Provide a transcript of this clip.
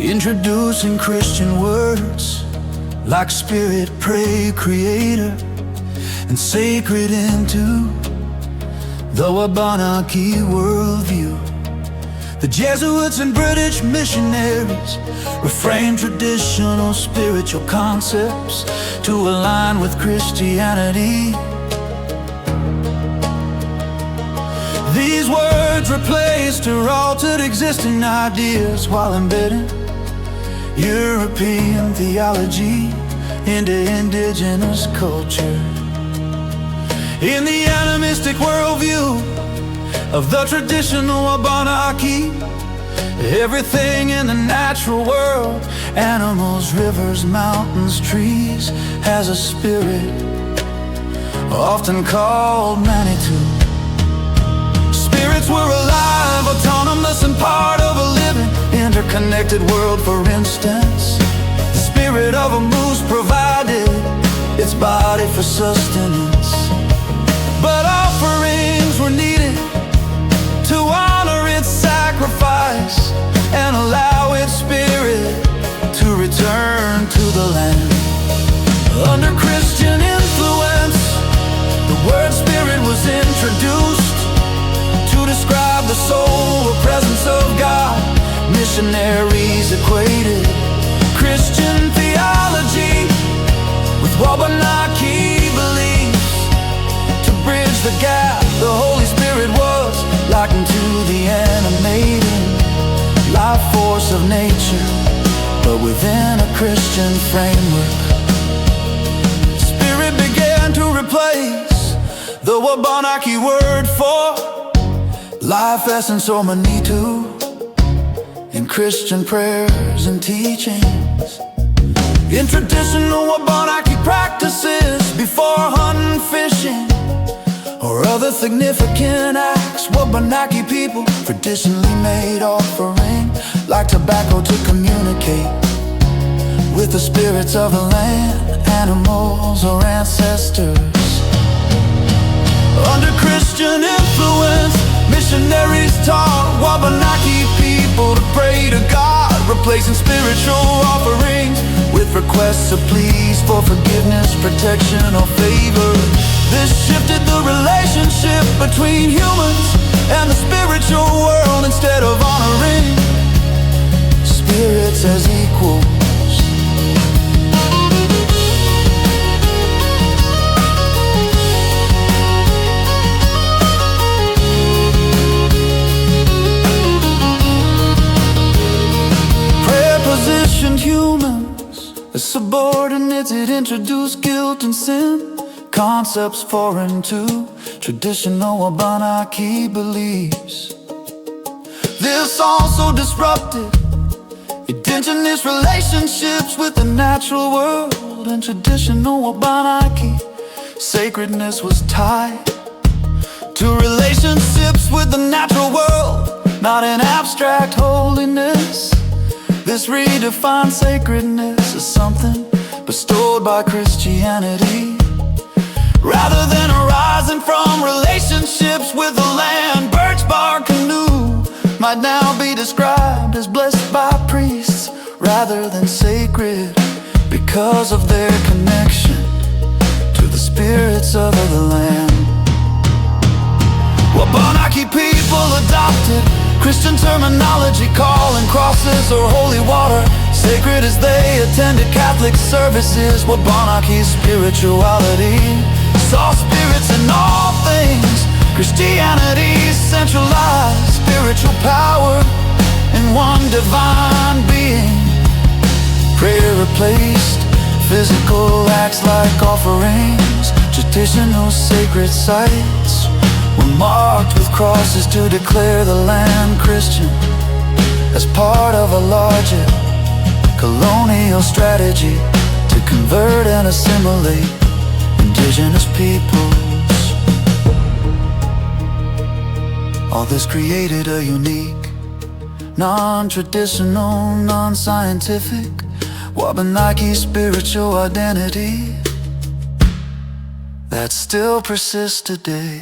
Introducing Christian words like spirit, pray, creator, and sacred into the Wabanaki worldview. The Jesuits and British missionaries reframed traditional spiritual concepts to align with Christianity. These words replaced or altered existing ideas while embedding European theology into indigenous culture. In the animistic worldview of the traditional Wabanaki, everything in the natural world, animals, rivers, mountains, trees, has a spirit, often called Manitou. Spirits were alive, autonomous and part of a living, interconnected world. For instance, the spirit of a moose provided its body for sustenance, but offerings were needed to honor its sacrifice and allow its spirit to return to the land. Under Christian influence, the word spirit was introduced to describe the soul or presence of God. Missionaries equated Christian theology with Wabanaki beliefs. To bridge the gap, the Holy Spirit was likened to the animating life force of nature, but within a Christian framework. Spirit began to replace the Wabanaki word for life essence or Manitou in Christian prayers and teachings. In traditional Wabanaki practices, before hunting, fishing, or other significant acts, Wabanaki people traditionally made offering like tobacco to communicate with the spirits of the land, animals, or ancestors. Under Christian influence, missionaries taught Wabanaki people to pray to God, replacing spiritual offerings with requests of pleas for forgiveness, protection, or favor. This shifted the relationship between humans and the spiritual world. Instead of honoring spirits as equals, positioned humans as subordinates. It introduced guilt and sin, concepts foreign to traditional Wabanaki beliefs. This also disrupted indigenous relationships with the natural world. In traditional Wabanaki, sacredness was tied to relationships with the natural world, not an abstract holiness. This redefined sacredness as something bestowed by Christianity, rather than arising from relationships with the land. Birch bark canoe might now be described as blessed by priests rather than sacred, because of their connection to the spirits of the land. Wabanaki people adopted Christian terminology, calling crosses or holy water sacred as they attended Catholic services. Wabanaki's spirituality saw spirits in all things. Christianity's centralized spiritual power in one divine being. Prayer replaced physical acts like offerings. Traditional sacred sites were marked with crosses to declare the land Christian, as part of a larger colonial strategy to convert and assimilate indigenous peoples. All this created a unique, non-traditional, non-scientific Wabanaki spiritual identity that still persists today.